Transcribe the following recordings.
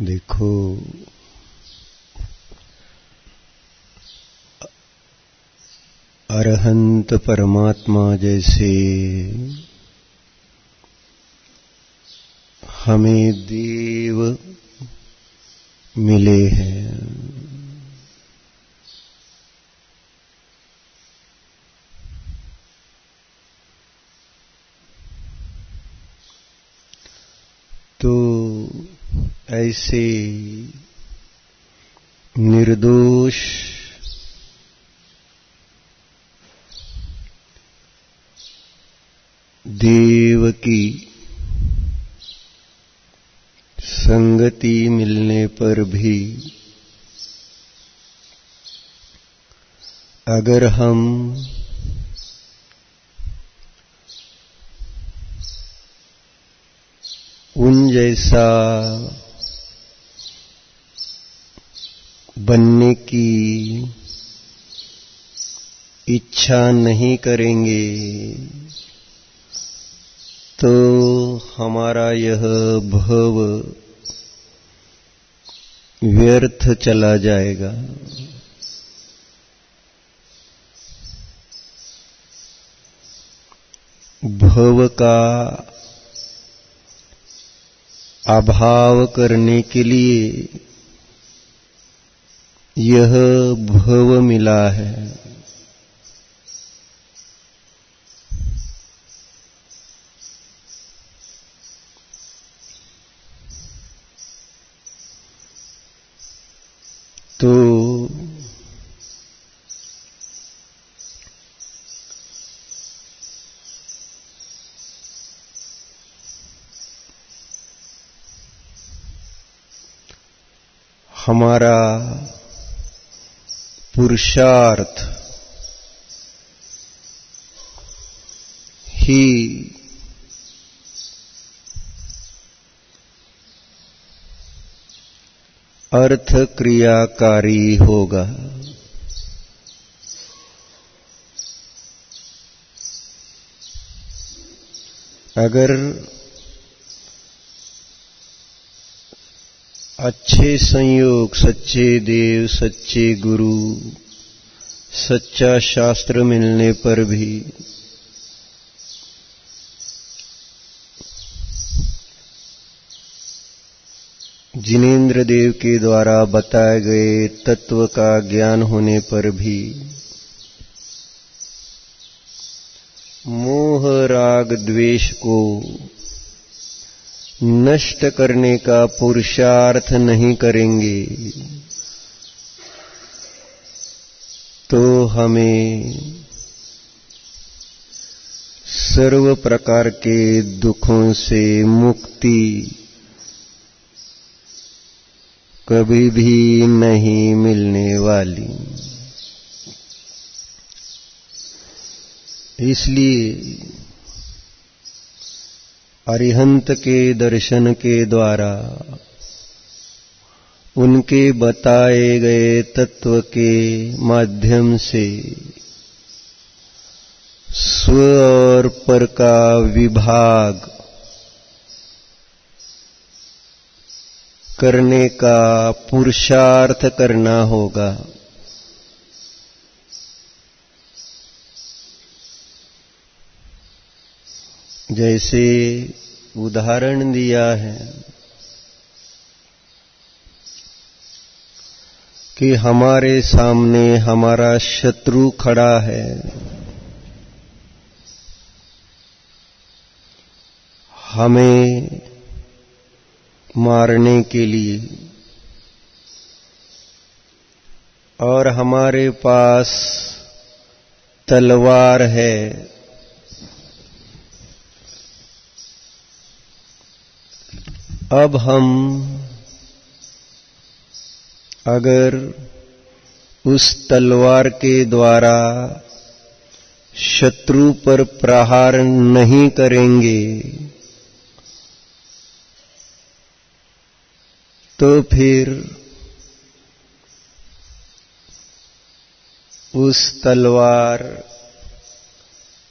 देखो, अरहंत परमात्मा जैसे हमें देव मिले हैं, तो ऐसे निर्दोष देव की संगति मिलने पर भी अगर हम उन जैसा बनने की इच्छा नहीं करेंगे तो हमारा यह भव व्यर्थ चला जाएगा। भव का अभाव करने के लिए यह भव मिला है। तो हमारा पुरुषार्थ ही अर्थ क्रियाकारी होगा। अगर अच्छे संयोग, सच्चे देव, सच्चे गुरु, सच्चा शास्त्र मिलने पर भी जिनेन्द्र देव के द्वारा बताए गए तत्व का ज्ञान होने पर भी मोह राग द्वेष को नष्ट करने का पुरुषार्थ नहीं करेंगे तो हमें सर्व प्रकार के दुखों से मुक्ति कभी भी नहीं मिलने वाली। इसलिए अरिहंत के दर्शन के द्वारा उनके बताए गए तत्व के माध्यम से स्व और पर का विभाग करने का पुरुषार्थ करना होगा। जैसे उदाहरण दिया है कि हमारे सामने हमारा शत्रु खड़ा है, हमें मारने के लिए, और हमारे पास तलवार है। अब हम अगर उस तलवार के द्वारा शत्रु पर प्रहार नहीं करेंगे तो फिर उस तलवार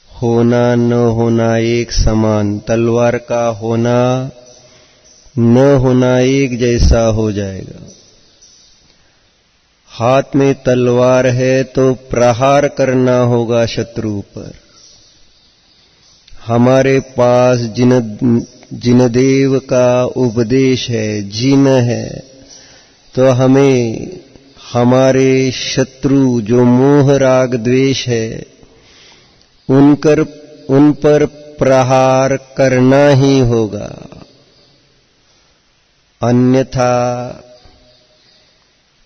होना न होना एक समान, तलवार का होना न होना एक जैसा हो जाएगा। हाथ में तलवार है तो प्रहार करना होगा शत्रु पर। हमारे पास जिनदेव का उपदेश है, जिन है, तो हमें हमारे शत्रु जो मोह राग द्वेष है उन पर प्रहार करना ही होगा, अन्यथा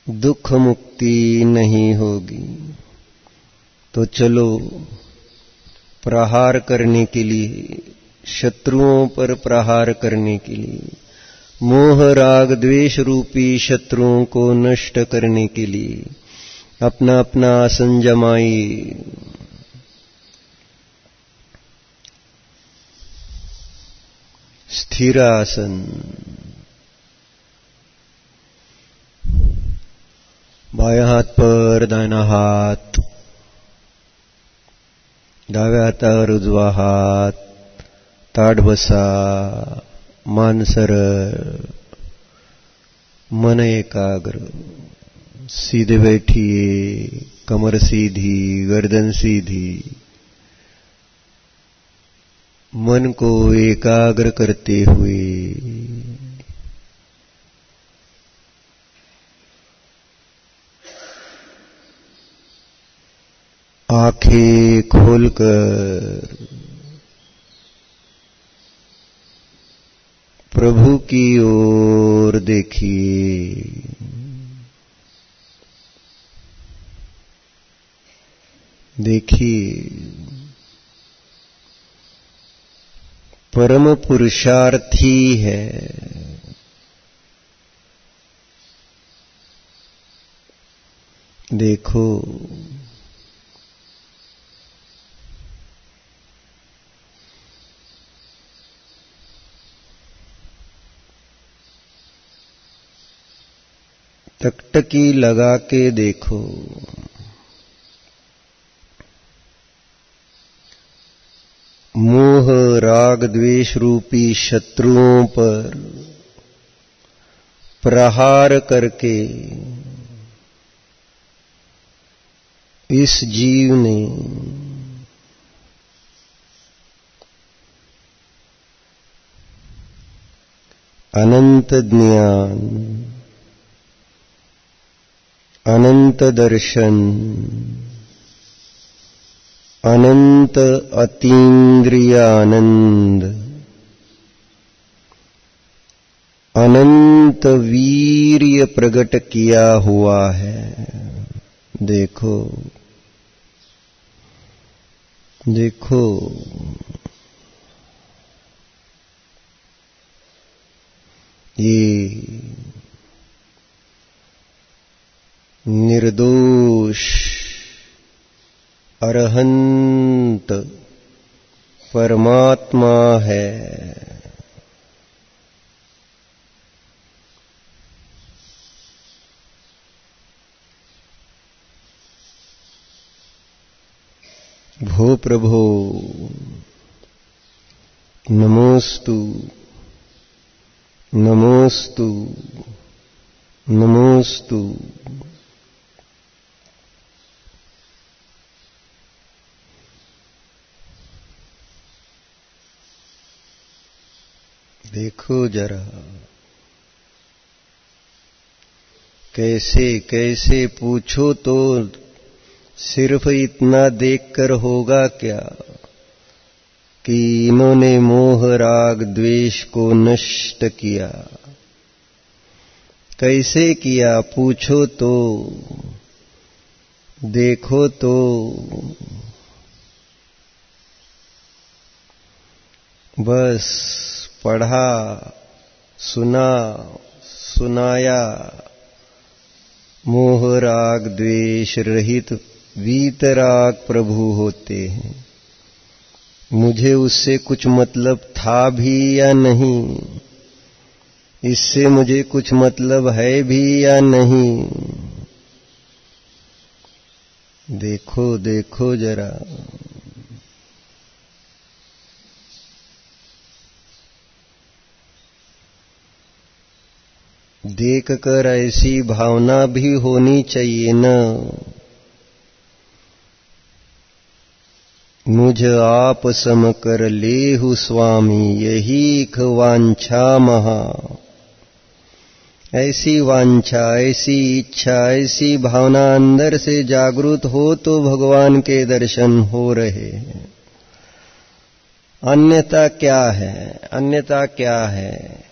दुख मुक्ति नहीं होगी। तो चलो प्रहार करने के लिए, शत्रुओं पर प्रहार करने के लिए, मोह राग द्वेष रूपी शत्रुओं को नष्ट करने के लिए अपना अपना आसन जमाइए। स्थिर आसन। बाया हात पर दाहिना हात, डाव्या हातावर उजवा हात, ताठ बसा, मान सरळ, मन एकाग्र, सीधे बैठिए, कमर सीधी, गर्दन सीधी, मन को एकाग्र करते हुए आंखें खोलकर प्रभु की ओर देखिए। देखिए, परम पुरुषार्थी है। देखो, टकटकी लगा के देखो, मोह राग द्वेष रूपी शत्रुओं पर प्रहार करके इस जीव ने अनंत ज्ञान, अनंत दर्शन, अनंत अतीन्द्रिय आनंद, अनंत वीर्य प्रकट किया हुआ है। देखो, देखो, ये निर्दोष अरहंत परमात्मा है। भो प्रभो नमोस्तु, नमोस्तु, नमोस्तु। देखो जरा, कैसे कैसे पूछो तो सिर्फ इतना देखकर होगा क्या कि इन्होंने मोह राग द्वेष को नष्ट किया। कैसे किया पूछो तो, देखो तो। बस पढ़ा, सुना, सुनाया, मोह राग द्वेष रहित वीतराग प्रभु होते हैं। मुझे उससे कुछ मतलब था भी या नहीं, इससे मुझे कुछ मतलब है भी या नहीं। देखो, देखो जरा। देखकर ऐसी भावना भी होनी चाहिए न, मुझ आप सम कर लेहु स्वामी, यही वांछा महा। ऐसी वांछा, ऐसी इच्छा, ऐसी भावना अंदर से जागृत हो तो भगवान के दर्शन हो रहे हैं। अन्यथा क्या है? अन्यथा क्या है?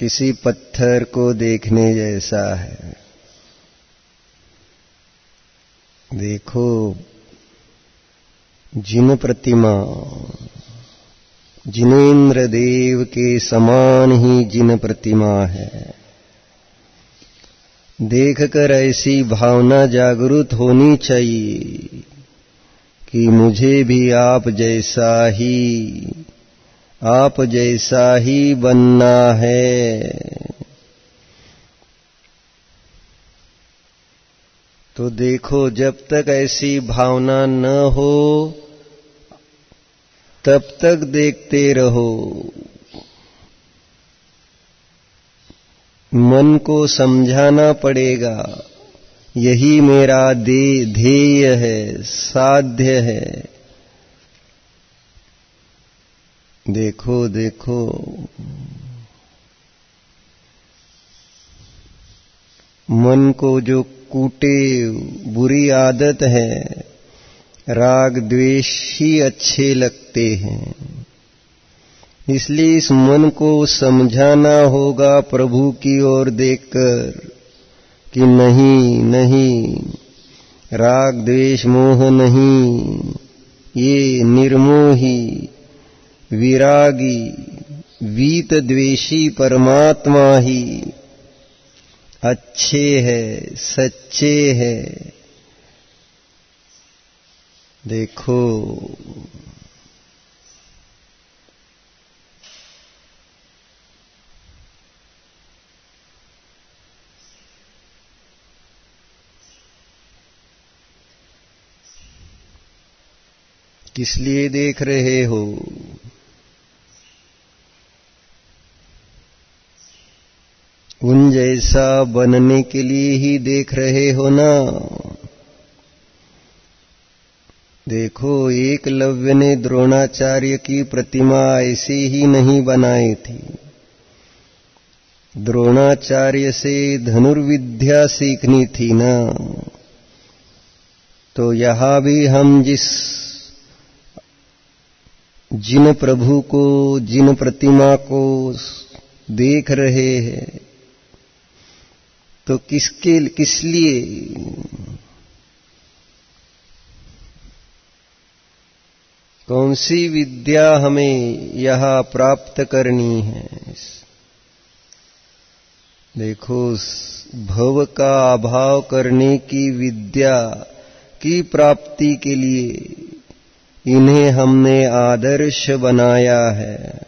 किसी पत्थर को देखने जैसा है। देखो, जिन प्रतिमा, जिनेन्द्र देव के समान ही जिन प्रतिमा है, देखकर ऐसी भावना जागृत होनी चाहिए कि मुझे भी आप जैसा ही बनना है। तो देखो, जब तक ऐसी भावना न हो तब तक देखते रहो। मन को समझाना पड़ेगा, यही मेरा ध्येय है, साध्य है। देखो देखो, मन को जो कूटे बुरी आदत है, राग द्वेष ही अच्छे लगते हैं। इसलिए इस मन को समझाना होगा प्रभु की ओर देखकर कि नहीं नहीं, राग द्वेष मोह नहीं, ये निर्मोही विरागी वीत द्वेषी परमात्मा ही अच्छे है, सच्चे है। देखो, किस लिए देख रहे हो? उन जैसा बनने के लिए ही देख रहे हो ना। देखो, एकलव्य ने द्रोणाचार्य की प्रतिमा ऐसे ही नहीं बनाई थी। द्रोणाचार्य से धनुर्विद्या सीखनी थी ना। तो यहां भी हम जिन प्रभु को, जिन प्रतिमा को देख रहे हैं, तो किस लिए? कौन सी विद्या हमें यहां प्राप्त करनी है? देखो, भव का अभाव करने की विद्या की प्राप्ति के लिए इन्हें हमने आदर्श बनाया है,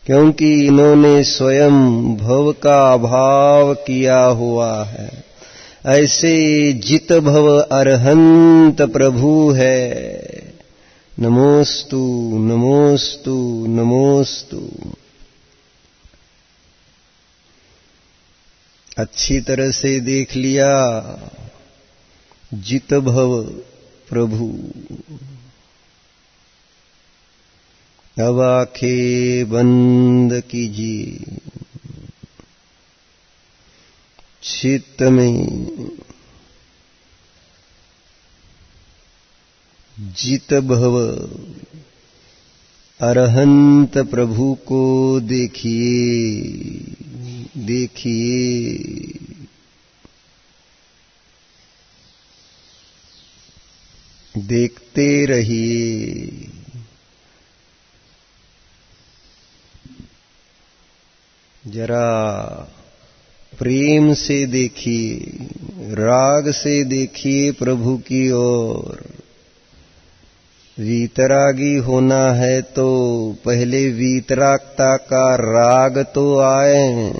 क्योंकि इन्होंने स्वयं भव का अभाव किया हुआ है। ऐसे जित भव अरहंत प्रभु है। नमोस्तु नमोस्तु नमोस्तु। अच्छी तरह से देख लिया, जित भव प्रभु। अब आंखें बंद कीजिए, चित्त में जित भव अरहंत प्रभु को देखिए, देखिए। देखते रहिए। जरा प्रेम से देखिए, राग से देखिए प्रभु की ओर। वीतरागी होना है तो पहले वीतरागता का राग तो आए,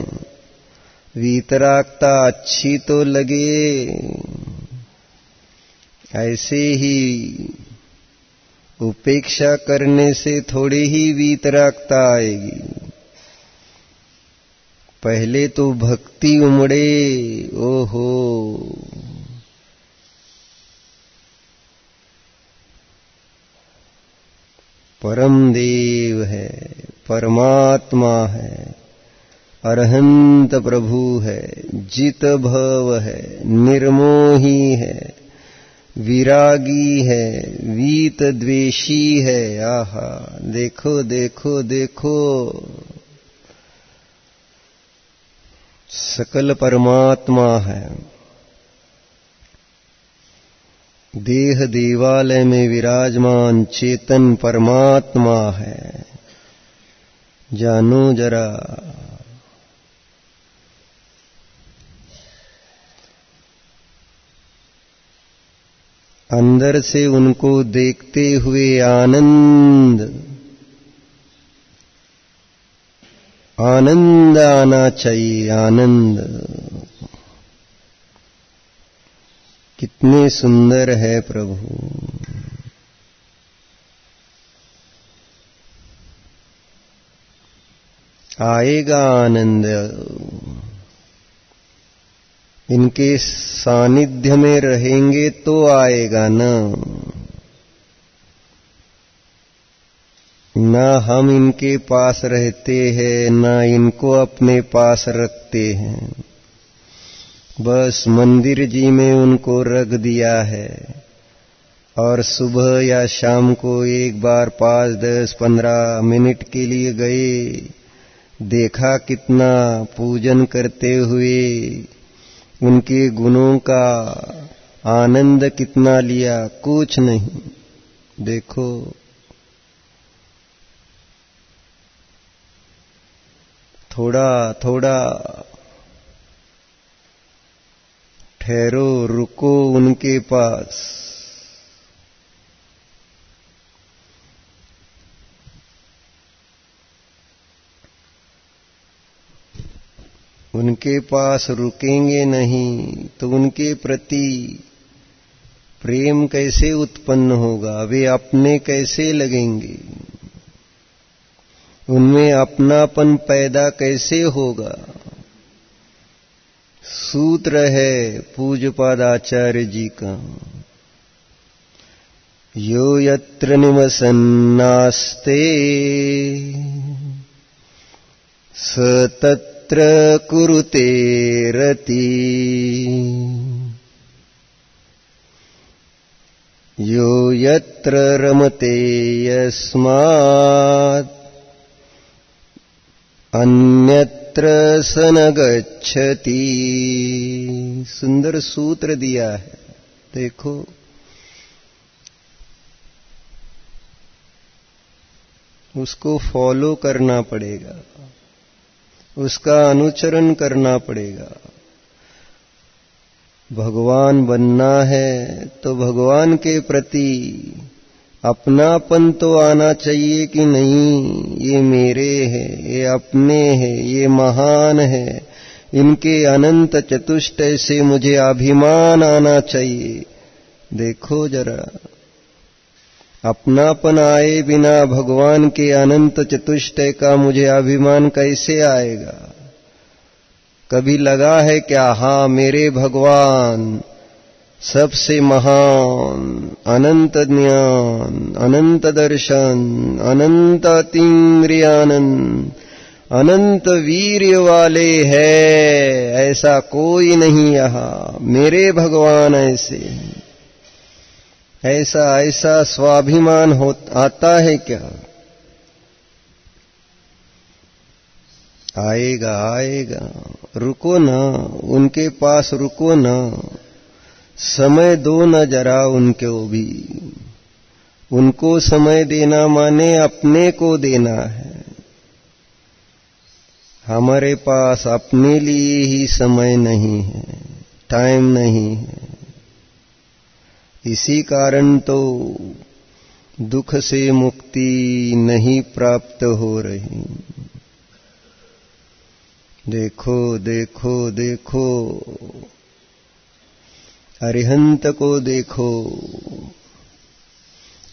वीतरागता अच्छी तो लगे। ऐसे ही उपेक्षा करने से थोड़ी ही वीतरागता आएगी। पहले तो भक्ति उमड़े, ओहो। परम देव है, परमात्मा है, अरहंत प्रभु है, जित भव है, निर्मोही है, विरागी है, वीत द्वेषी है। आहा, देखो देखो देखो, सकल परमात्मा है। देह देवालय में विराजमान चेतन परमात्मा है। जानो जरा, अंदर से उनको देखते हुए आनंद आनंद आना चाहिए, आनंद। कितने सुंदर है प्रभु। आएगा आनंद, इनके सानिध्य में रहेंगे तो आएगा ना हम इनके पास रहते हैं, ना इनको अपने पास रखते हैं। बस मंदिर जी में उनको रख दिया है और सुबह या शाम को एक बार 5, 10, 15 मिनट के लिए गए, देखा कितना पूजन करते हुए उनके गुणों का आनंद कितना लिया। कुछ नहीं, देखो थोड़ा थोड़ा ठहरो, रुको उनके पास। उनके पास रुकेंगे नहीं तो उनके प्रति प्रेम कैसे उत्पन्न होगा, वे अपने कैसे लगेंगे, उनमें अपनापन पैदा कैसे होगा। सूत्र है पूज्यपाद आचार्य जी का, यो यत्र निवसन्नास्ते स तत्र कुरुते रति, यो यत्र रमते यस्मात् अन्यत्र स न गच्छति। सुंदर सूत्र दिया है, देखो। उसको फॉलो करना पड़ेगा, उसका अनुचरण करना पड़ेगा। भगवान बनना है तो भगवान के प्रति अपनापन तो आना चाहिए कि नहीं, ये मेरे हैं, ये अपने हैं, ये महान है, इनके अनंत चतुष्टय से मुझे अभिमान आना चाहिए। देखो जरा, अपनापन आए बिना भगवान के अनंत चतुष्टय का मुझे अभिमान कैसे आएगा। कभी लगा है क्या, हाँ मेरे भगवान सबसे महान, अनंत ज्ञान, अनंत दर्शन, अनंत अतीन्द्रियानंद, अनंत वीर्य वाले है, ऐसा कोई नहीं यहाँ, मेरे भगवान ऐसे। ऐसा ऐसा स्वाभिमान आता है क्या? आएगा आएगा, रुको ना, उनके पास रुको ना, समय दो न जरा उनको भी। उनको समय देना माने अपने को देना है। हमारे पास अपने लिए ही समय नहीं है, टाइम नहीं है। इसी कारण तो दुख से मुक्ति नहीं प्राप्त हो रही। देखो देखो देखो, अरिहंत को देखो।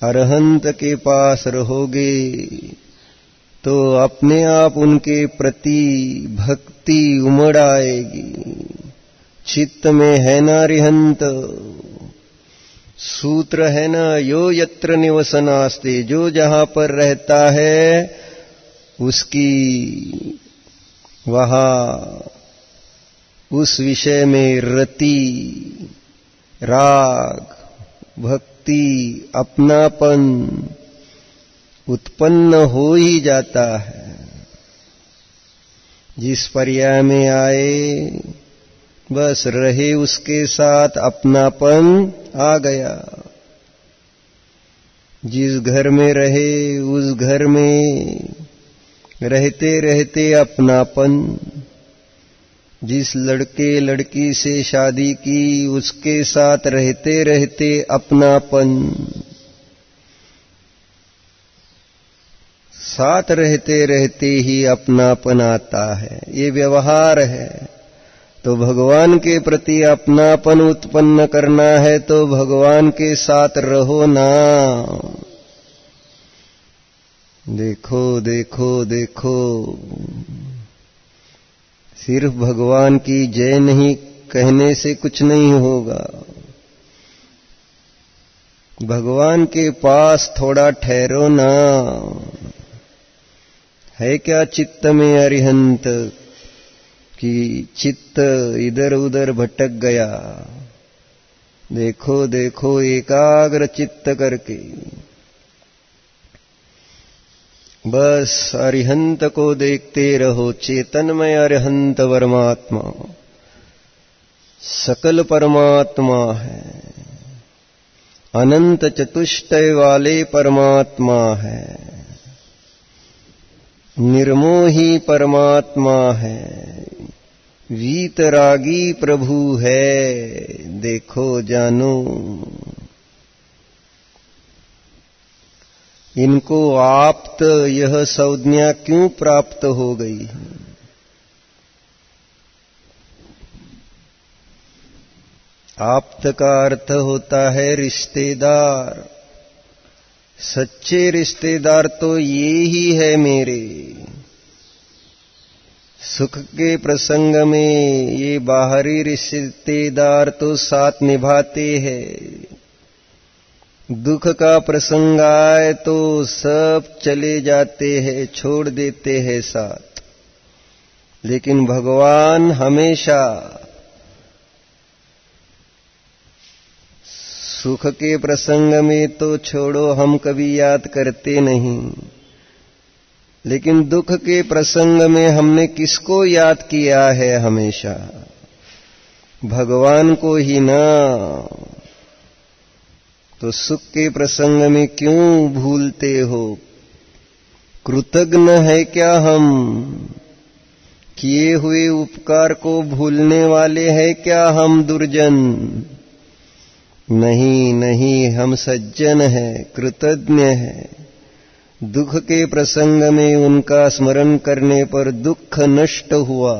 अरहंत के पास रहोगे तो अपने आप उनके प्रति भक्ति उमड़ आएगी। चित्त में है ना अरिहंत, सूत्र है ना, यो यत्र निवसनास्ते, जो जहां पर रहता है उसकी वहां उस विषय में रति, राग, भक्ति, अपनापन उत्पन्न हो ही जाता है। जिस पर्याय में आए बस रहे उसके साथ अपनापन आ गया। जिस घर में रहे उस घर में रहते रहते अपनापन, जिस लड़के लड़की से शादी की उसके साथ रहते रहते अपनापन, साथ रहते रहते ही अपनापन आता है। ये व्यवहार है। तो भगवान के प्रति अपनापन उत्पन्न करना है तो भगवान के साथ रहो ना। देखो देखो देखो, सिर्फ भगवान की जय नहीं कहने से कुछ नहीं होगा। भगवान के पास थोड़ा ठहरो ना। है क्या चित्त में अरिहंत कि चित्त इधर उधर भटक गया? देखो देखो, एकाग्र चित्त करके बस अरिहंत को देखते रहो। चेतनमय अरिहंत परमात्मा, सकल परमात्मा है, अनंत चतुष्टय वाले परमात्मा है, निर्मोही परमात्मा है, वीतरागी प्रभु है। देखो जानो, इनको आप्त यह संज्ञा क्यों प्राप्त हो गई? आप्त का अर्थ होता है रिश्तेदार। सच्चे रिश्तेदार तो ये ही है मेरे। सुख के प्रसंग में ये बाहरी रिश्तेदार तो साथ निभाते हैं, दुख का प्रसंग आए तो सब चले जाते हैं, छोड़ देते हैं साथ। लेकिन भगवान हमेशा सुख के प्रसंग में तो छोड़ो, हम कभी याद करते नहीं, लेकिन दुख के प्रसंग में हमने किसको याद किया है? हमेशा भगवान को ही ना। तो सुख के प्रसंग में क्यों भूलते हो? कृतज्ञ है क्या हम? किए हुए उपकार को भूलने वाले हैं क्या हम दुर्जन? नहीं नहीं, हम सज्जन हैं, कृतज्ञ हैं। दुख के प्रसंग में उनका स्मरण करने पर दुख नष्ट हुआ।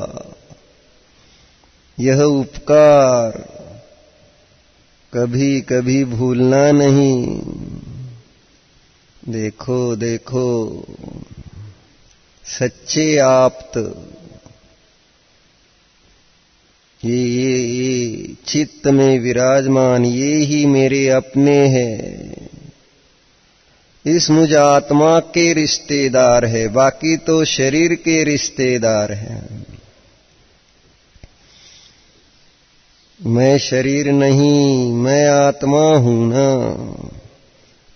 यह उपकार कभी कभी भूलना नहीं। देखो देखो, सच्चे आप्त ये चित्त में विराजमान, ये ही मेरे अपने हैं। इस मुझ आत्मा के रिश्तेदार है, बाकी तो शरीर के रिश्तेदार हैं। मैं शरीर नहीं, मैं आत्मा हूं ना।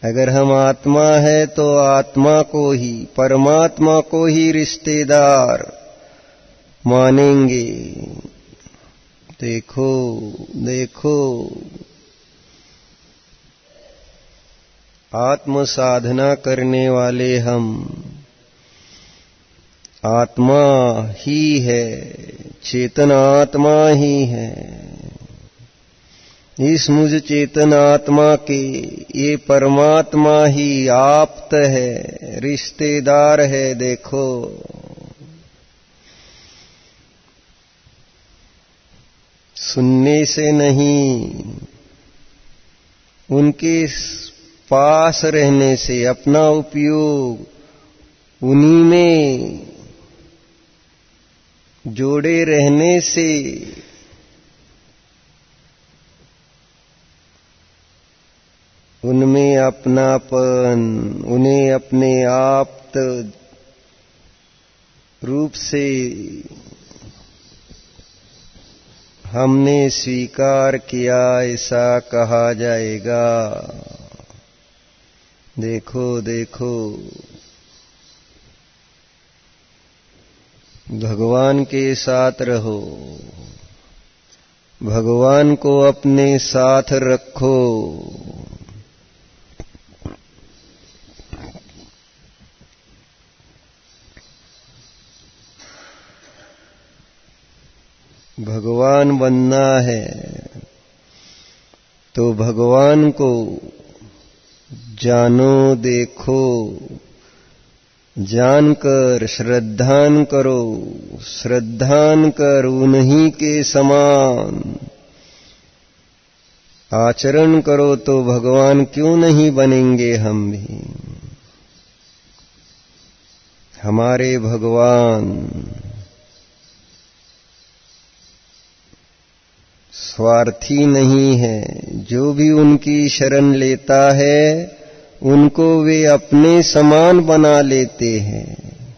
अगर हम आत्मा है तो आत्मा को ही, परमात्मा को ही रिश्तेदार मानेंगे। देखो देखो, आत्म साधना करने वाले हम, आत्मा ही है, चेतन आत्मा ही है। इस मुझ चेतन आत्मा के ये परमात्मा ही आप्त है, रिश्तेदार है। देखो सुनने से नहीं, उनके पास रहने से, अपना उपयोग उन्हीं में जोड़े रहने से उनमें अपनापन, उन्हें अपने आप्त रूप से हमने स्वीकार किया ऐसा कहा जाएगा। देखो देखो, भगवान के साथ रहो, भगवान को अपने साथ रखो। भगवान बनना है तो भगवान को जानो, देखो, जानकर श्रद्धान करो, श्रद्धान कर उन्हीं के समान आचरण करो तो भगवान क्यों नहीं बनेंगे हम भी। हमारे भगवान स्वार्थी नहीं है। जो भी उनकी शरण लेता है उनको वे अपने समान बना लेते हैं।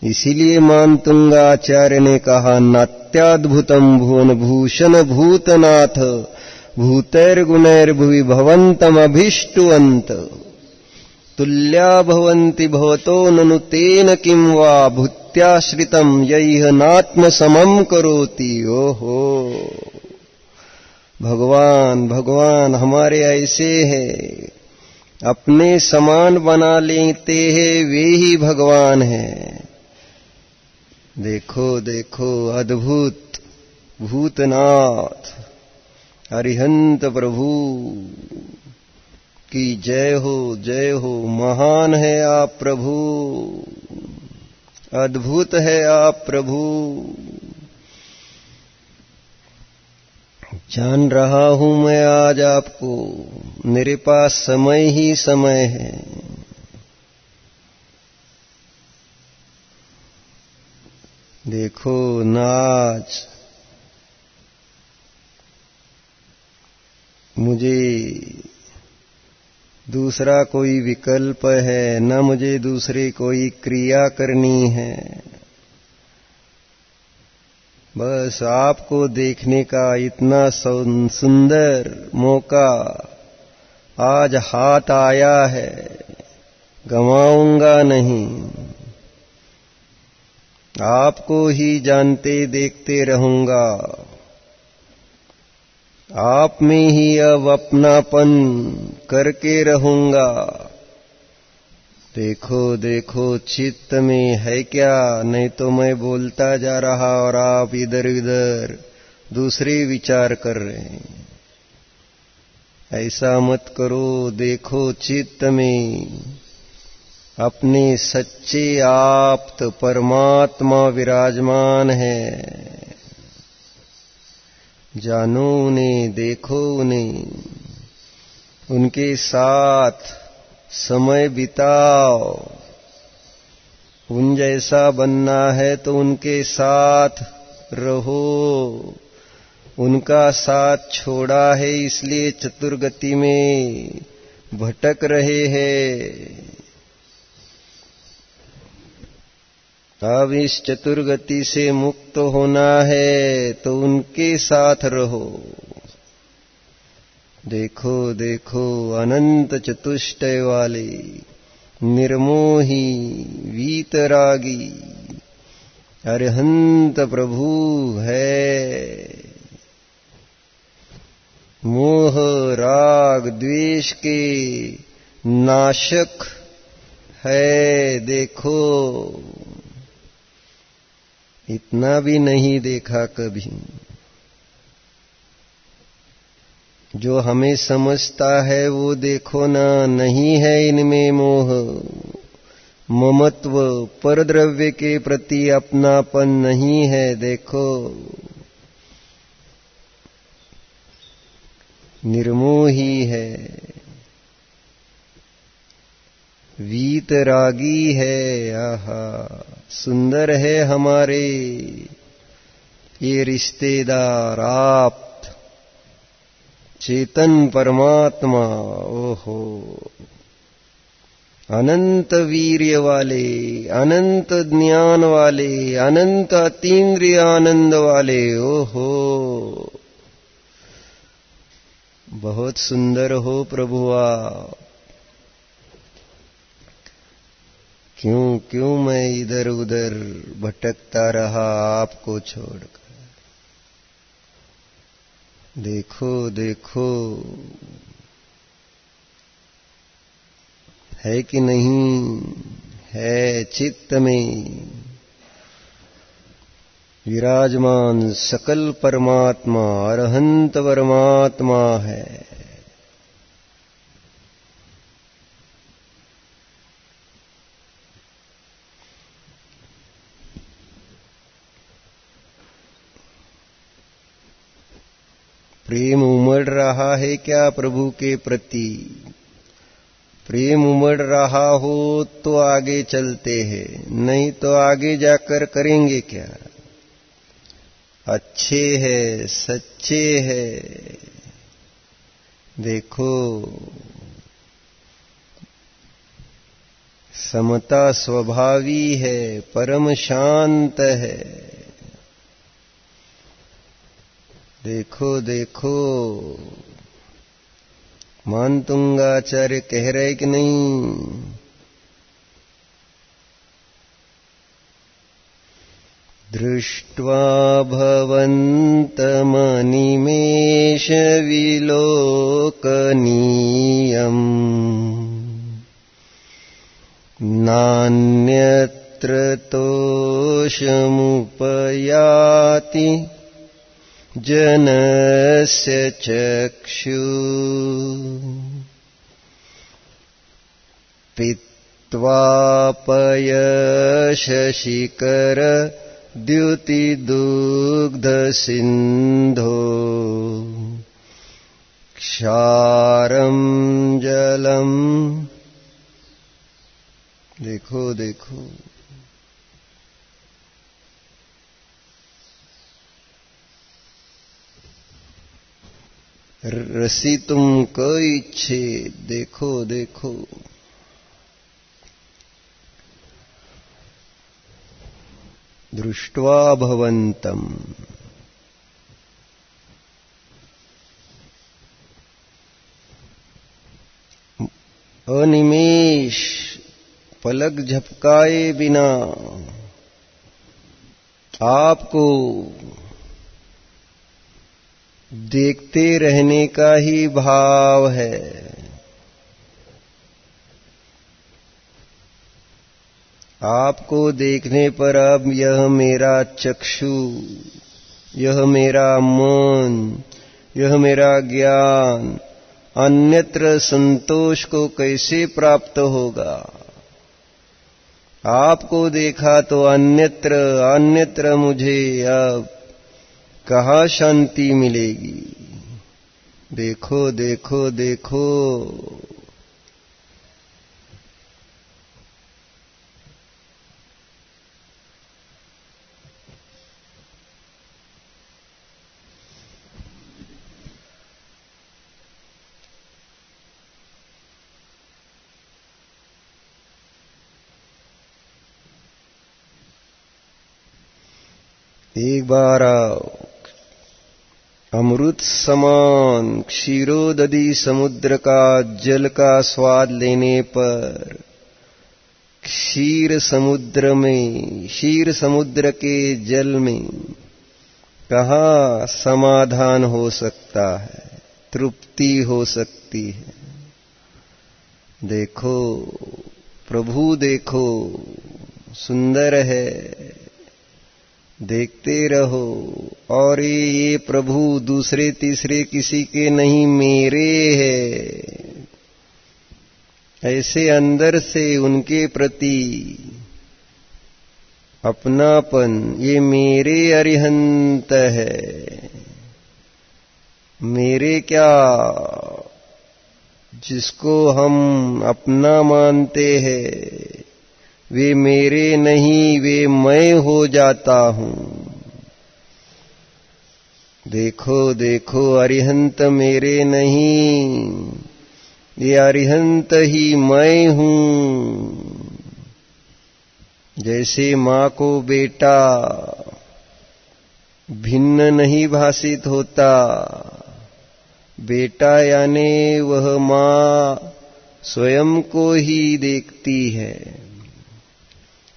इसीलिए मानतुंगाचार्य ने कहा, नात्याद्भुतम भुवन भूषण भूतनाथ भूतैर्गुणैर्भुवि भवन्तम अभीष्टवन्त तुल्या भवन्ति भवतो ननु तेन किं वा भूत्याश्रितम यैह नात्म समम करोति। ओहो, भगवान भगवान हमारे ऐसे हैं, अपने समान बना लेते हैं, वे ही भगवान हैं। देखो देखो, अद्भुत भूतनाथ अरिहंत प्रभु की जय हो, जय हो। महान है आप प्रभु, अद्भुत है आप प्रभु। जान रहा हूं मैं आज आपको, मेरे पास समय ही समय है। देखो नाच, मुझे दूसरा कोई विकल्प है, न मुझे दूसरी कोई क्रिया करनी है। बस आपको देखने का इतना सुंदर मौका आज हाथ आया है, गंवाऊंगा नहीं। आपको ही जानते देखते रहूंगा, आप में ही अब अपनापन करके रहूंगा। देखो देखो, चित्त में है क्या, नहीं तो मैं बोलता जा रहा और आप इधर उधर दूसरे विचार कर रहे हैं। ऐसा मत करो। देखो, चित्त में अपने सच्चे आप्त परमात्मा विराजमान है। जानो उन्हें, देखो उन्हें, उनके साथ समय बिताओ। उन जैसा बनना है तो उनके साथ रहो। उनका साथ छोड़ा है इसलिए चतुर्गति में भटक रहे हैं। अब इस चतुर्गति से मुक्त होना है तो उनके साथ रहो। देखो देखो, अनंत चतुष्टय वाले निर्मोही वीतरागी अरिहंत प्रभु है। मोह राग द्वेष के नाशक है। देखो, इतना भी नहीं देखा कभी। जो हमें समझता है वो देखो ना, नहीं है इनमें मोह ममत्व, परद्रव्य के प्रति अपनापन नहीं है। देखो, निर्मोही है। वीतरागी है। आहा, सुंदर है हमारे ये रिश्तेदार, आप चेतन परमात्मा। ओहो, अनंत वीर्य वाले, अनंत ज्ञान वाले, अनंत अतीन्द्रिय आनंद वाले। ओहो, बहुत सुंदर हो प्रभु आप। क्यों मैं इधर उधर भटकता रहा आपको छोड़कर। देखो देखो, है कि नहीं है चित्त में विराजमान सकल परमात्मा, अरहंत परमात्मा है। प्रेम उमड़ रहा है क्या प्रभु के प्रति? प्रेम उमड़ रहा हो तो आगे चलते हैं, नहीं तो आगे जाकर करेंगे क्या? अच्छे है, सच्चे है। देखो, समता स्वभावी है, परम शांत है। देखो देखो, मानतुंगाचार्य कह रहे कि नहीं, दृष्ट्वा भवन्तमनिमेष विलोकनीयम् नान्यत्र तोषमुपयाति जनस्य चक्षु पित्वापयशशिखर द्युतिदुग्धसिन्धो क्षारं जलम्। देखो देखो, रसितुम क इच्छे। देखो देखो, दृष्ट्वा भवन्तम, अनिमेष पलक झपकाए बिना आपको देखते रहने का ही भाव है। आपको देखने पर अब यह मेरा चक्षु, यह मेरा मन, यह मेरा ज्ञान अन्यत्र संतोष को कैसे प्राप्त होगा? आपको देखा तो अन्यत्र मुझे अब कहाँ शांति मिलेगी? देखो देखो देखो, एक बार अमृत समान क्षीरोदधि समुद्र का जल का स्वाद लेने पर क्षीर समुद्र के जल में कहाँ समाधान हो सकता है, तृप्ति हो सकती है? देखो प्रभु, देखो सुंदर है, देखते रहो। और ये प्रभु दूसरे तीसरे किसी के नहीं, मेरे है। ऐसे अंदर से उनके प्रति अपनापन, ये मेरे अरिहंत है। मेरे क्या जिसको हम अपना मानते हैं वे मेरे नहीं, वे मैं हो जाता हूं। देखो देखो अरिहंत मेरे नहीं, ये अरिहंत ही मैं हूं। जैसे मां को बेटा भिन्न नहीं भासित होता, बेटा यानी वह मां स्वयं को ही देखती है,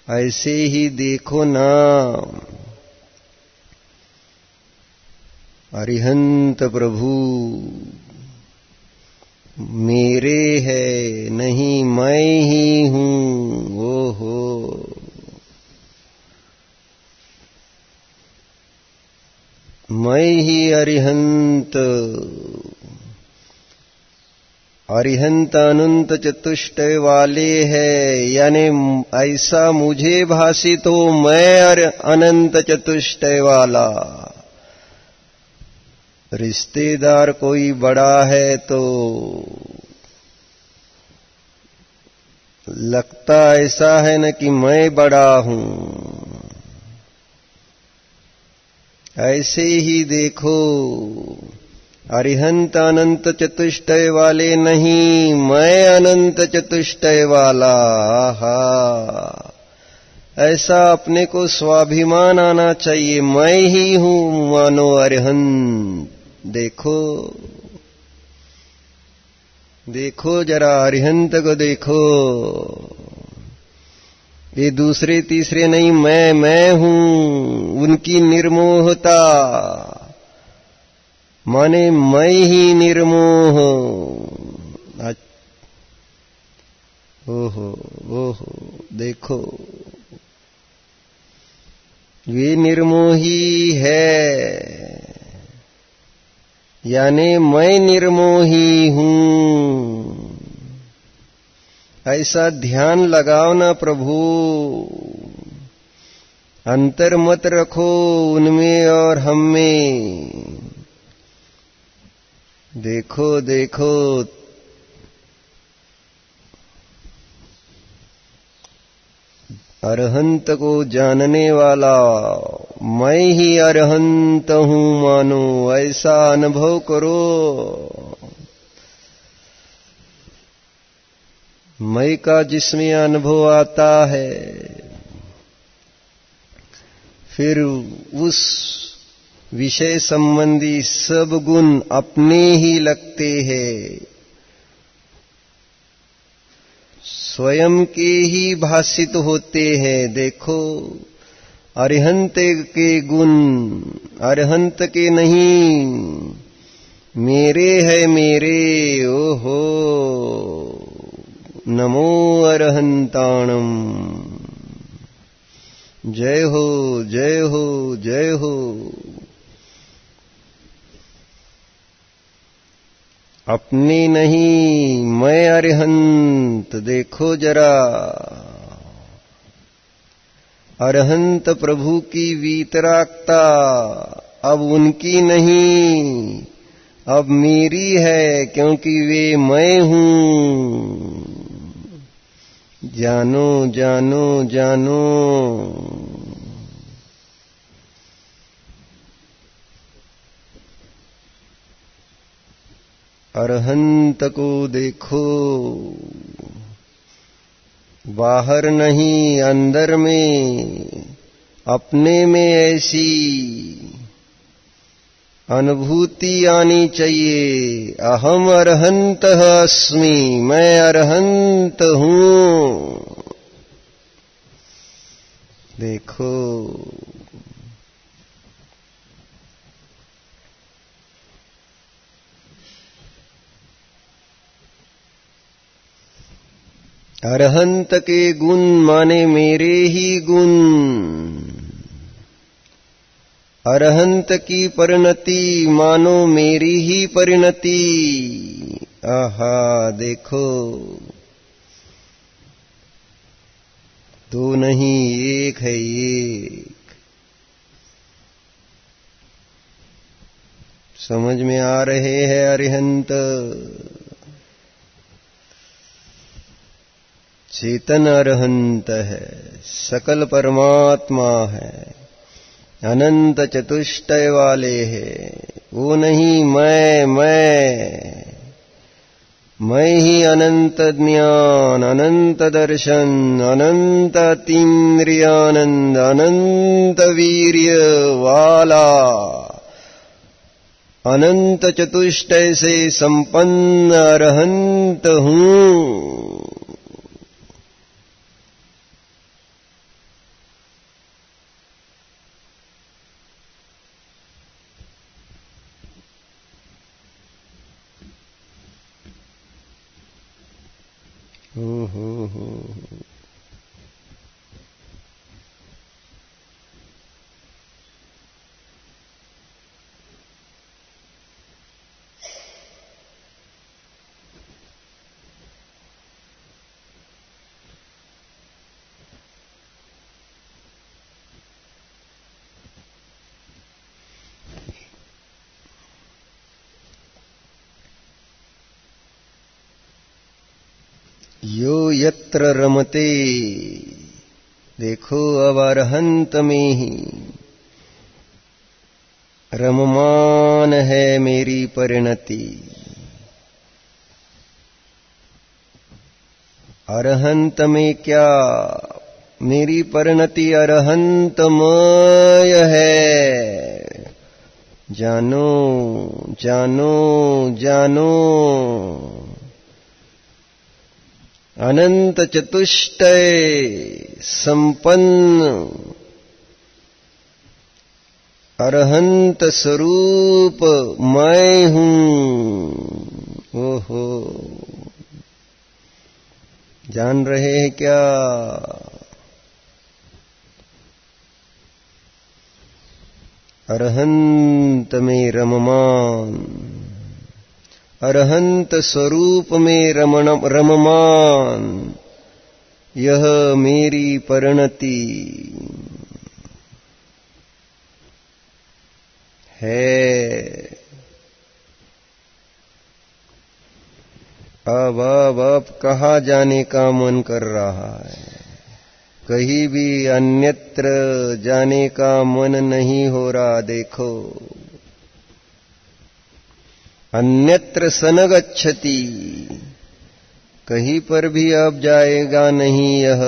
ऐसे ही देखो ना अरिहंत प्रभु मेरे है नहीं, मैं ही हूं। वो हो मैं ही अरिहंत, अरिहंत अनंत चतुष्टय वाले है, यानी ऐसा मुझे भासित हो मैं अनंत चतुष्टय वाला। रिश्तेदार कोई बड़ा है तो लगता ऐसा है न कि मैं बड़ा हूं, ऐसे ही देखो अरिहंत अनंत चतुष्टय वाले नहीं, मैं अनंत चतुष्टय वाला। आहा, ऐसा अपने को स्वाभिमान आना चाहिए, मैं ही हूं मानो अरिहंत। देखो देखो जरा अरिहंत को देखो, ये दूसरे तीसरे नहीं, मैं हूं। उनकी निर्मोहता माने मैं ही निर्मोह। ओहो ओहो, देखो वे निर्मोही है, यानी मैं निर्मोही हूं। ऐसा ध्यान लगाओ ना प्रभु, अंतर मत रखो उनमें और हम में। देखो देखो अरहंत को जानने वाला मैं ही अरहंत हूं मानो, ऐसा अनुभव करो। मैं का जिसमें अनुभव आता है फिर उस विषय संबंधी सब गुण अपने ही लगते हैं, स्वयं के ही भासित होते हैं। देखो अरिहंत के गुण अरिहंत के नहीं, मेरे है मेरे। ओहो नमो अरहंताणम। जय हो जय हो जय हो। अपने नहीं, मैं अरिहंत। देखो जरा अरहंत प्रभु की वीतरागता अब उनकी नहीं, अब मेरी है, क्योंकि वे मैं हूं। जानो जानो जानो। अरहंत को देखो, बाहर नहीं अंदर में, अपने में ऐसी अनुभूति आनी चाहिए, अहम अरहंत अस्मि, मैं अरहंत हूं। देखो अरहंत के गुण माने मेरे ही गुण, अरहंत की परिणति मानो मेरी ही परिणति। आहा देखो, दो नहीं एक है एक। समझ में आ रहे हैं अरिहंत? चेतन अरहंत है, सकल परमात्मा है, अनंत चतुष्टय वाले है। वो नहीं मैं ही अनंत ज्ञान, अनंत दर्शन, अनंत अतीन्द्रियानंद, अनंत वीर्य वाला, अनंत चतुष्टय से संपन्न अरहंत हूँ। यो यत्र रमते, देखो अब अरहंत में ही रममान है मेरी परिणति। अरहंत में क्या, मेरी परिणति अरहंतमय है। जानो जानो जानो, अनंत चतुष्टय संपन्न अरहंत स्वरूप मैं हूँ। ओहो, जान रहे हैं क्या? अरहंत में रममान, अरहंत स्वरूप में रममान, यह मेरी परिणति है। अब कहाँ जाने का मन कर रहा है? कहीं भी अन्यत्र जाने का मन नहीं हो रहा। देखो, अन्यत्र सनगच्छति, कहीं पर भी अब जाएगा नहीं यह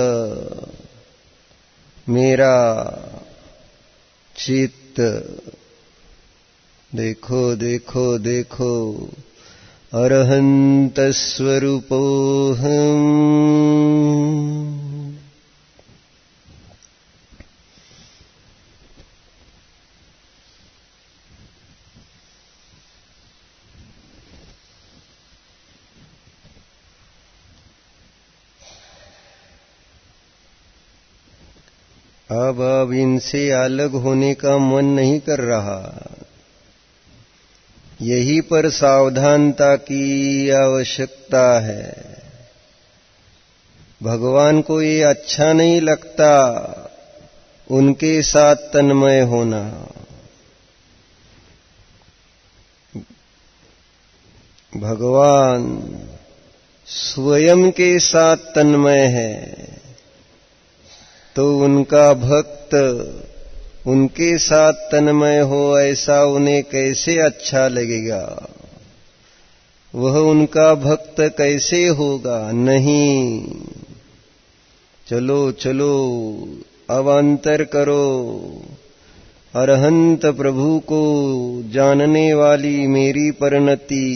मेरा चित्त। देखो देखो देखो, अरहंत स्वरूपोऽहम्। अब इनसे अलग होने का मन नहीं कर रहा। यही पर सावधानता की आवश्यकता है। भगवान को ये अच्छा नहीं लगता उनके साथ तन्मय होना। भगवान स्वयं के साथ तन्मय है, तो उनका भक्त उनके साथ तन्मय हो ऐसा उन्हें कैसे अच्छा लगेगा? वह उनका भक्त कैसे होगा? नहीं, चलो चलो अब अंतर करो। अरहंत प्रभु को जानने वाली मेरी परिणति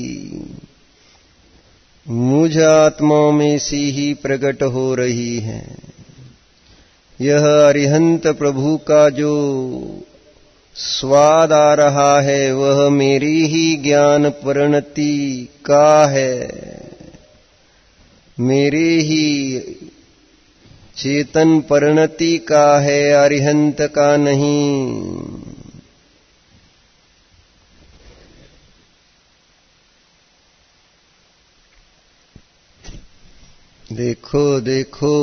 मुझ आत्मा में से ही प्रकट हो रही है। यह अरिहंत प्रभु का जो स्वाद आ रहा है वह मेरी ही ज्ञान परिणति का है, मेरे ही चेतन परिणति का है, अरिहंत का नहीं। देखो देखो,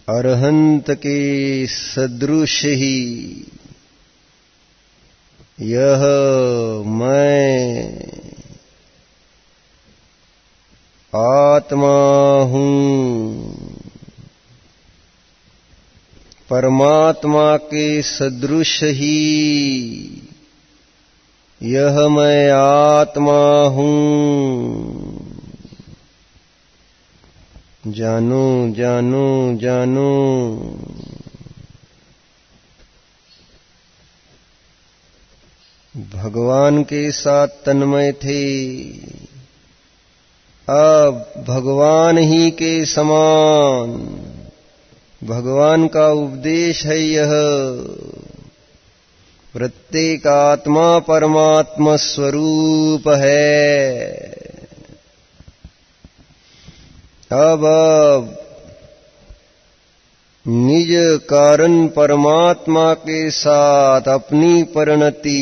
अरहंत के सदृश ही यह मैं आत्मा हूँ। परमात्मा के सदृश ही यह मैं आत्मा हूँ। जानो जानो जानो। भगवान के साथ तन्मय थे, अब भगवान ही के समान। भगवान का उपदेश है यह। प्रत्येक आत्मा परमात्मा स्वरूप है। अब निज कारण परमात्मा के साथ अपनी परिणति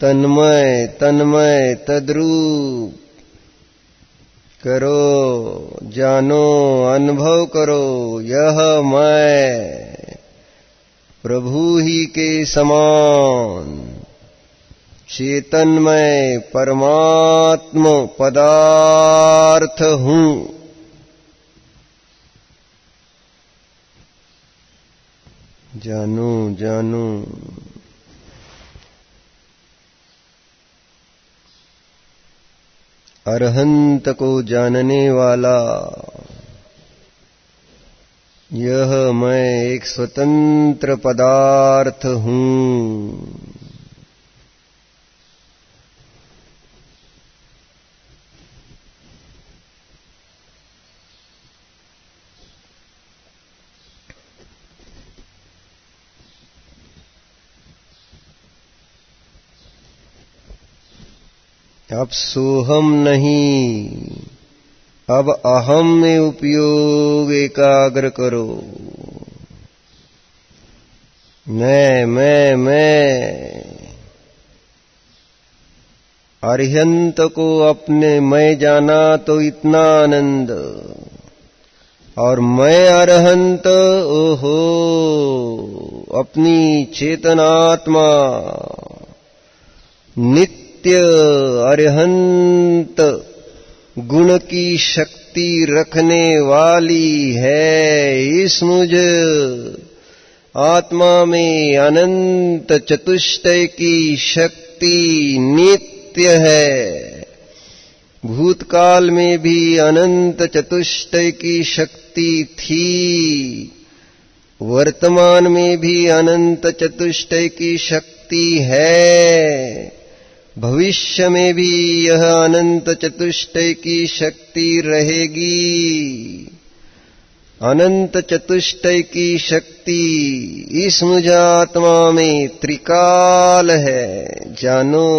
तन्मय तन्मय तद्रूप करो, जानो, अनुभव करो। यह मैं प्रभु ही के समान चेतनमय परमात्म पदार्थ हूँ। जानो जानो। अरहंत को जानने वाला यह मैं एक स्वतंत्र पदार्थ हूँ। अब सोहम नहीं, अब अहम में उपयोग एकाग्र करो। मैं अरिहंत को अपने मैं जाना तो इतना आनंद, और मैं अरहंत, ओहो, अपनी चेतनात्मा नित्य अरिहंत गुण की शक्ति रखने वाली है। इस मुझ आत्मा में अनंत चतुष्टय की शक्ति नित्य है। भूतकाल में भी अनंत चतुष्टय की शक्ति थी, वर्तमान में भी अनंत चतुष्टय की शक्ति है, भविष्य में भी यह अनंत चतुष्टय की शक्ति रहेगी। अनंत चतुष्टय की शक्ति इस मुझ आत्मा में त्रिकाल है। जानो,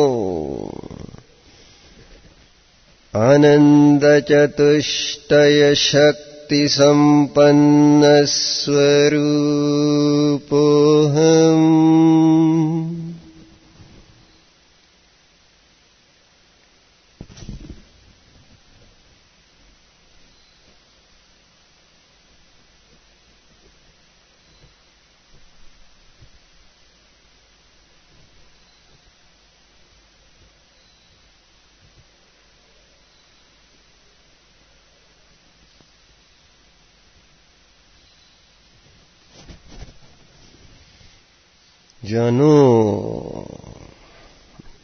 अनंत चतुष्टय शक्ति संपन्न स्वरूपोऽहम्। जानो,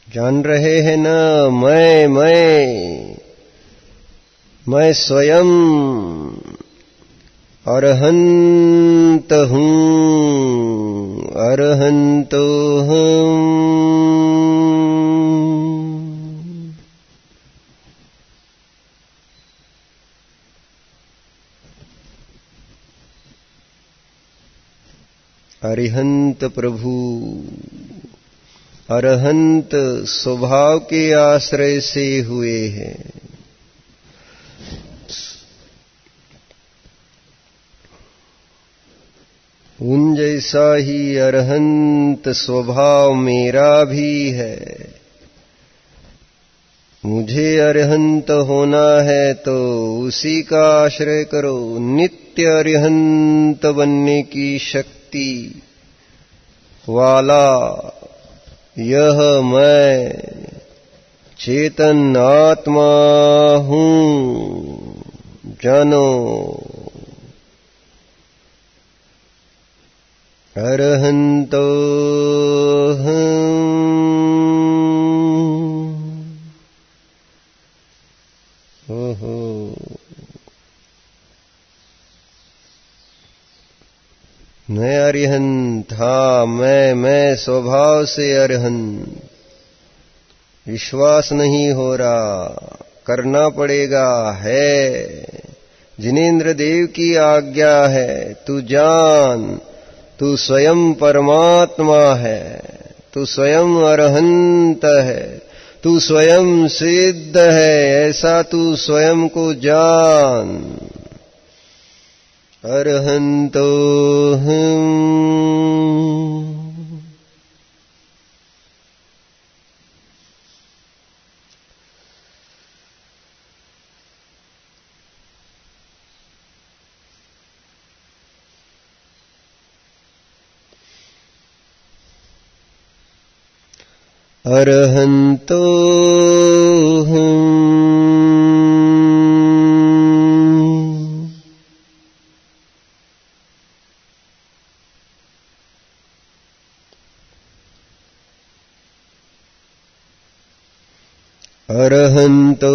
जान रहे हैं ना, मैं स्वयं अरहंत हूँ, अरहंतोऽहम्। अरिहंत प्रभु अरहंत स्वभाव के आश्रय से हुए हैं। उन जैसा ही अरहंत स्वभाव मेरा भी है। मुझे अरहंत होना है तो उसी का आश्रय करो। नित्य अरहंत बनने की शक्ति वाला यह मैं चेतन आत्मा हूँ जानो, अरहंतो ओहो। मैं अरिहंत था, मैं स्वभाव से अरिहंत। विश्वास नहीं हो रहा, करना पड़ेगा। है जिनेंद्र देव की आज्ञा है, तू जान तू स्वयं परमात्मा है, तू स्वयं अरहंत है, तू स्वयं सिद्ध है, ऐसा तू स्वयं को जान। अरहंतो अरहंतो अरहंतो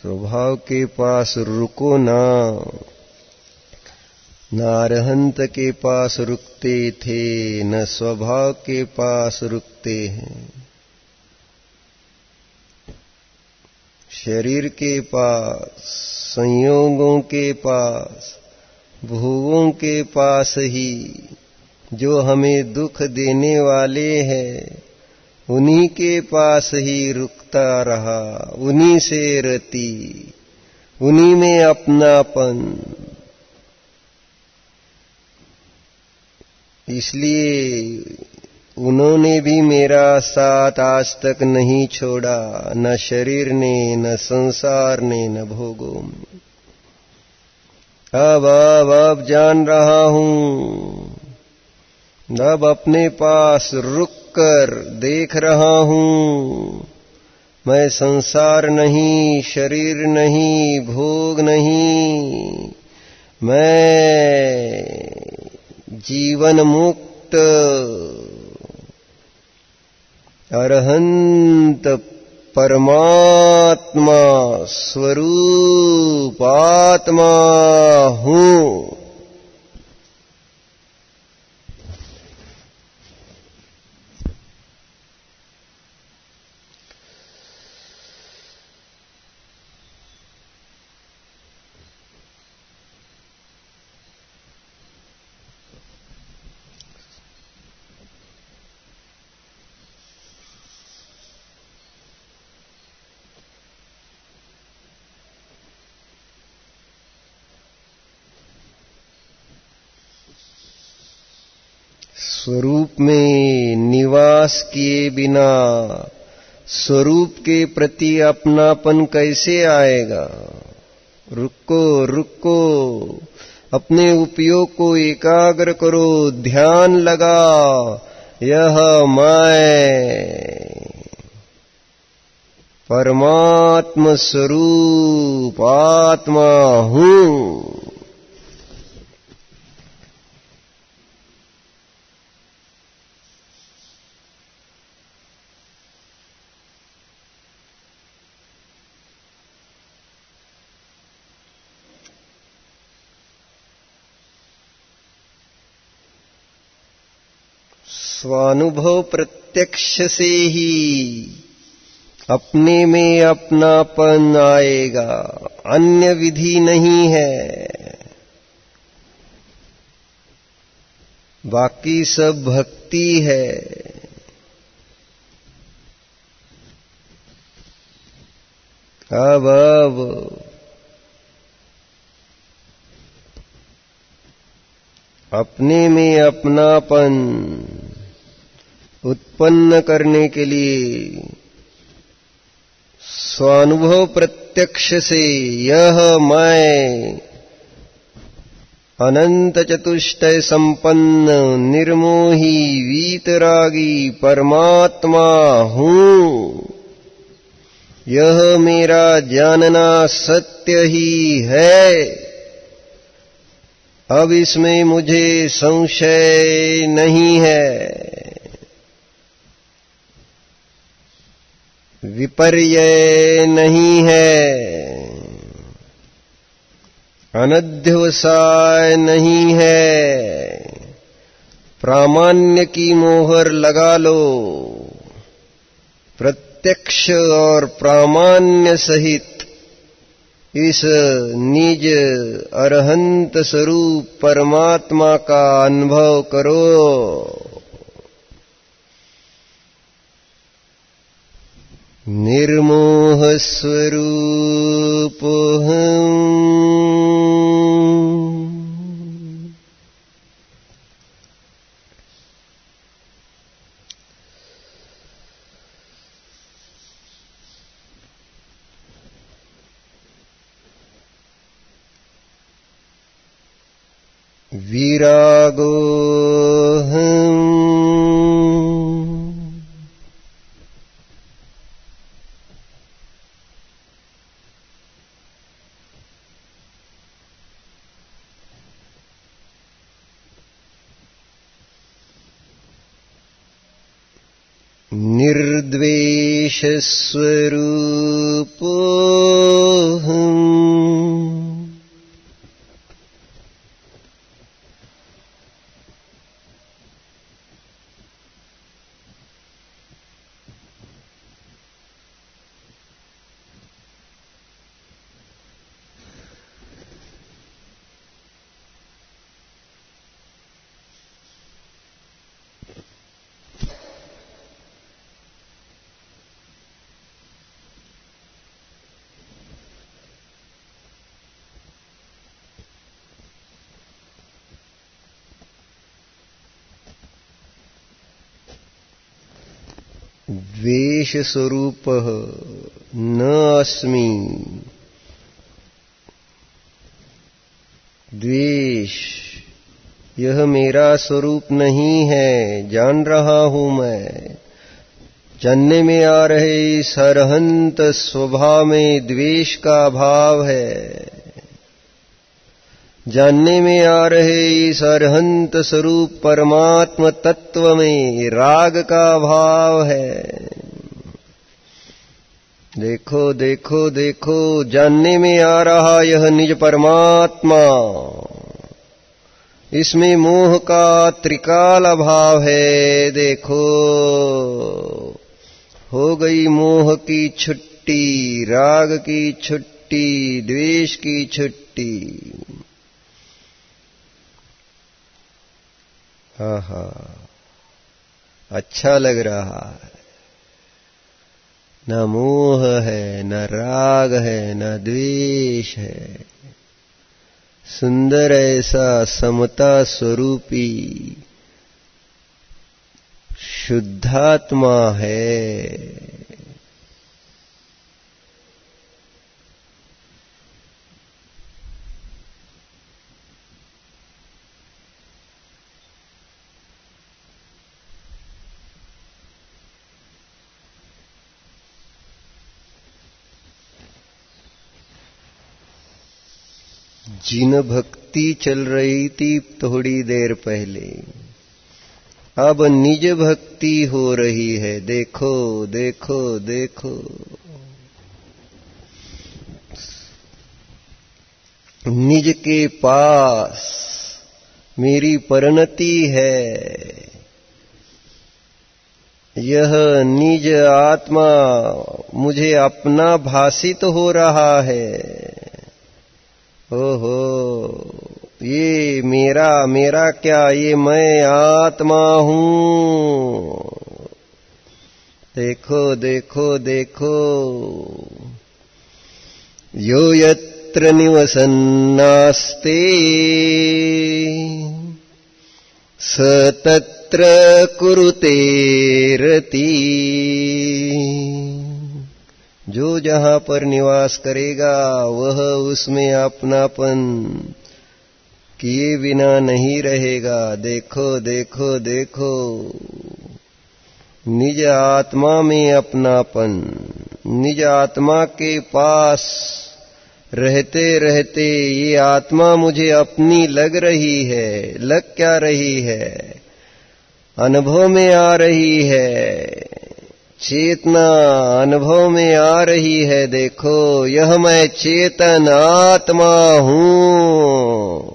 स्वभाव के पास रुको ना, न अरहंत के पास रुकते थे, न स्वभाव के पास रुकते हैं। शरीर के पास, संयोगों के पास, भोगों के पास ही जो हमें दुख देने वाले हैं, उन्हीं के पास ही रुकता रहा, उन्हीं से रति, उन्हीं में अपनापन। इसलिए उन्होंने भी मेरा साथ आज तक नहीं छोड़ा, न शरीर ने, न संसार ने, न भोगों में। अब जान रहा हूं, अब अपने पास रुक कर देख रहा हूं, मैं संसार नहीं, शरीर नहीं, भोग नहीं, मैं जीवन मुक्त अरहंत परमात्मा स्वरूप आत्मा हूं। स्वरूप में निवास किए बिना स्वरूप के प्रति अपनापन कैसे आएगा? रुको रुको, अपने उपयोग को एकाग्र करो, ध्यान लगा। यह मैं परमात्म स्वरूप आत्मा हूं। स्वानुभव प्रत्यक्ष से ही अपने में अपनापन आएगा, अन्य विधि नहीं है। बाकी सब भक्ति है। अब अपने में अपनापन उत्पन्न करने के लिए स्वानुभव प्रत्यक्ष से यह मैं अनंत चतुष्टय संपन्न निर्मोही वीतरागी परमात्मा हूँ, यह मेरा जानना सत्य ही है। अब इसमें मुझे संशय नहीं है, विपर्य नहीं है, अनध्यवसाय नहीं है। प्रामाण्य की मोहर लगा लो, प्रत्यक्ष और प्रामाण्य सहित इस निज अरहंत स्वरूप परमात्मा का अनुभव करो। निर्मोह स्वरूपोऽहम् विरागोऽहम् निर्द्वेष स्वरूपोऽहम् द्वेष स्वरूपः न अस्मि। द्वेष यह मेरा स्वरूप नहीं है, जान रहा हूं मैं। जानने में आ रहे इस अरहंत स्वभाव में द्वेष का भाव है, जानने में आ रहे इस अरहंत स्वरूप परमात्म तत्व में राग का भाव है। देखो देखो देखो, जानने में आ रहा यह निज परमात्मा, इसमें मोह का त्रिकाल अभाव है। देखो, हो गई मोह की छुट्टी, राग की छुट्टी, द्वेष की छुट्टी। आहा, अच्छा लग रहा है। न मोह है, न राग है, न द्वेष है। सुंदर ऐसा समता स्वरूपी शुद्धात्मा है। जिन भक्ति चल रही थी थोड़ी देर पहले, अब निज भक्ति हो रही है। देखो देखो देखो, निज के पास मेरी परिणति है। यह निज आत्मा मुझे अपना भासित हो रहा है। ओहो, ये मेरा क्या, ये मैं आत्मा हूँ। देखो देखो देखो, यो यत्र निवसन्नास्ते स तत्र कुरुते रति। जो जहां पर निवास करेगा वह उसमें अपनापन किए बिना नहीं रहेगा। देखो देखो देखो, निज आत्मा में अपनापन, निज आत्मा के पास रहते रहते ये आत्मा मुझे अपनी लग रही है। लग क्या रही है? अनुभव में आ रही है, चेतना अनुभव में आ रही है। देखो, यह मैं चेतन आत्मा हूं।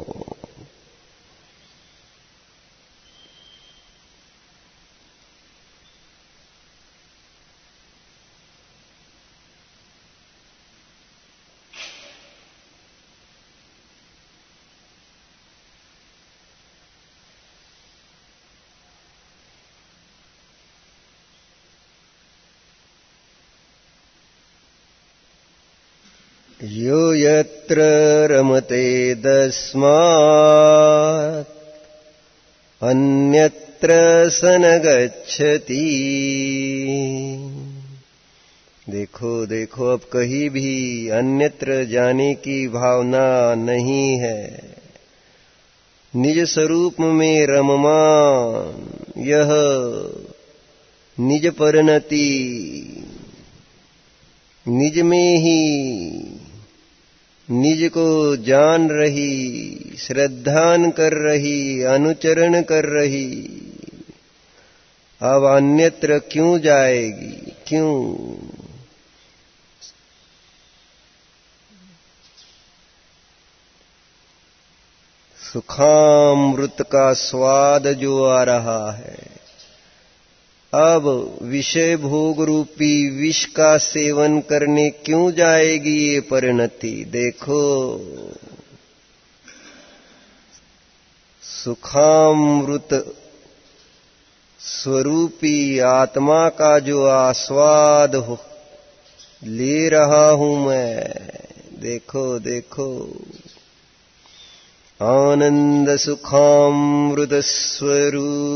यो यत्र रमते तस्मात् अन्यत्र स न गच्छति। देखो देखो, अब कहीं भी अन्यत्र जाने की भावना नहीं है। निज स्वरूप में रममान यह निज परिणति, निज में ही निज को जान रही, श्रद्धान कर रही, अनुचरण कर रही। अब अन्यत्र क्यों जाएगी? क्यों? सुखामृत का स्वाद जो आ रहा है, अब विषय भोग रूपी विष का सेवन करने क्यों जाएगी ये परिणति? देखो, सुखामृत स्वरूपी आत्मा का जो आस्वाद ले रहा हूं मैं। देखो देखो, आनंद सुखामृत स्वरूपोऽहम्।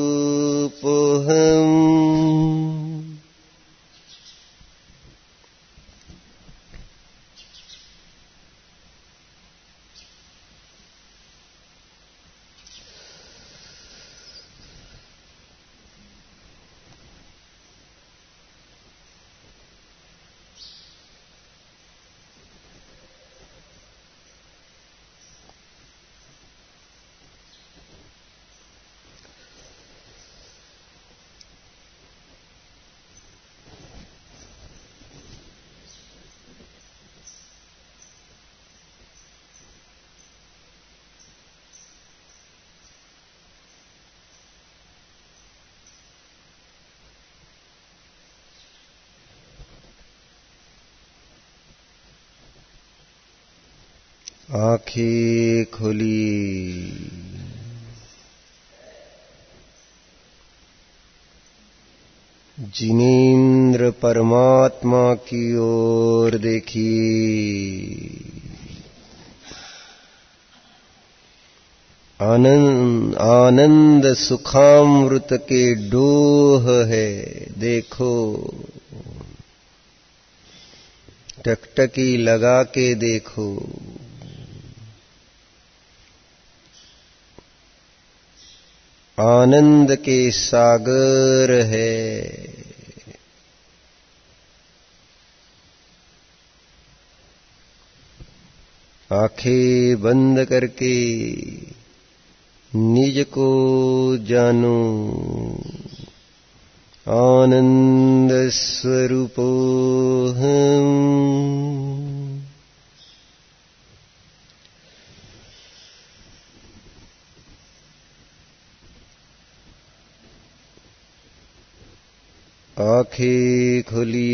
आंखें खुली, जिनेंद्र परमात्मा की ओर देखिए। आनंद सुखामृत के डोह है। देखो, टकटकी लगा के देखो, आनंद के सागर है। आंखें बंद करके निज को जानो, आनंद स्वरूपोऽहम्। आंखें खुली,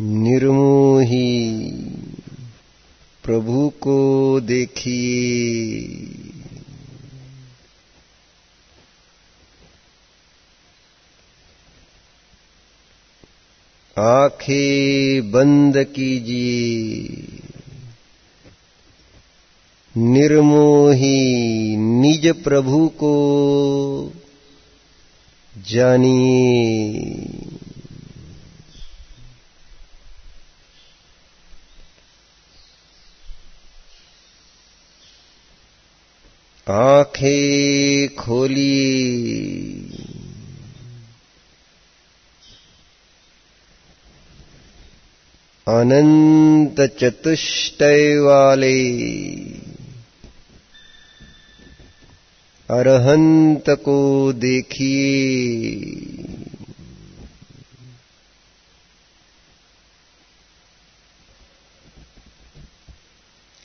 निर्मोही प्रभु को देखिए। आंखें बंद कीजिए, निर्मोही निज प्रभु को जानिए। आंखें खोलिए, अनंत चतुष्टय वाले अरहंत को देखिए।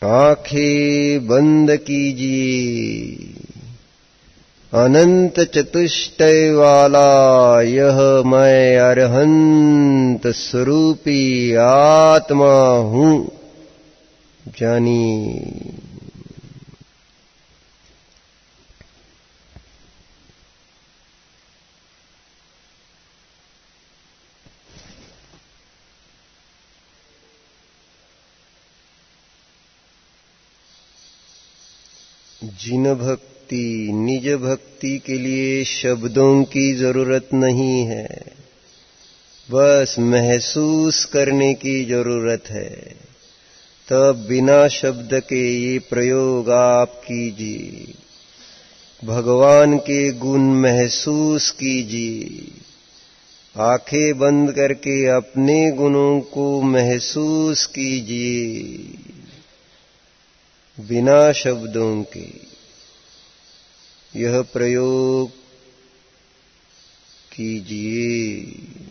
आंखें बंद कीजिए, अनंत चतुष्टय वाला यह मैं अरहंत स्वरूपी आत्मा हूँ जानिए। जिन भक्ति निज भक्ति के लिए शब्दों की जरूरत नहीं है, बस महसूस करने की जरूरत है, तब बिना शब्द के ये प्रयोग आप कीजिए। भगवान के गुण महसूस कीजिए। आंखें बंद करके अपने गुणों को महसूस कीजिए बिना शब्दों के। यह प्रयोग कीजिए।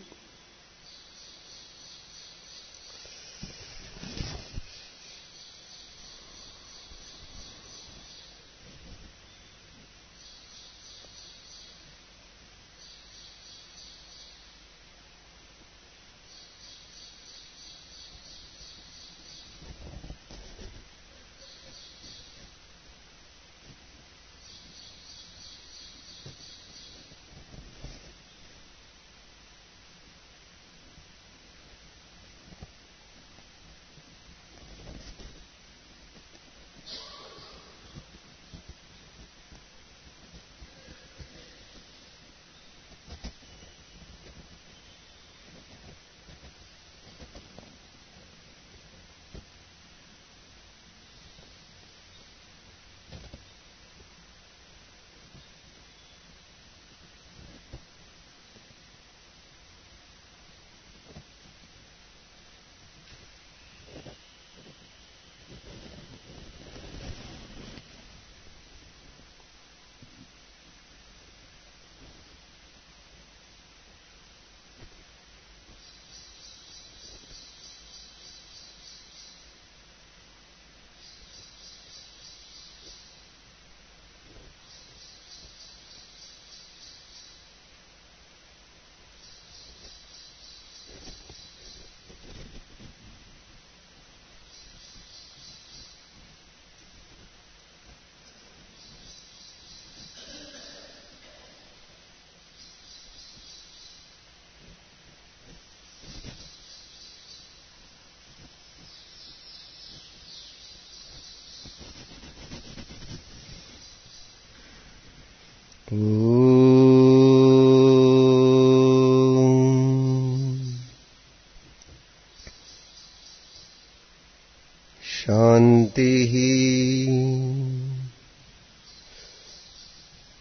शांति ही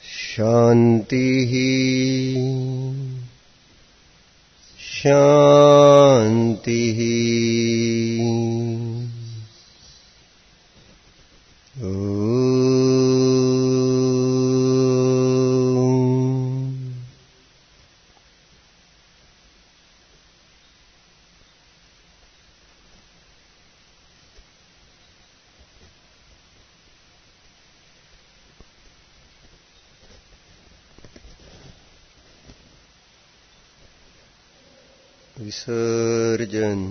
शांति ही शांति ही। विसर्जन।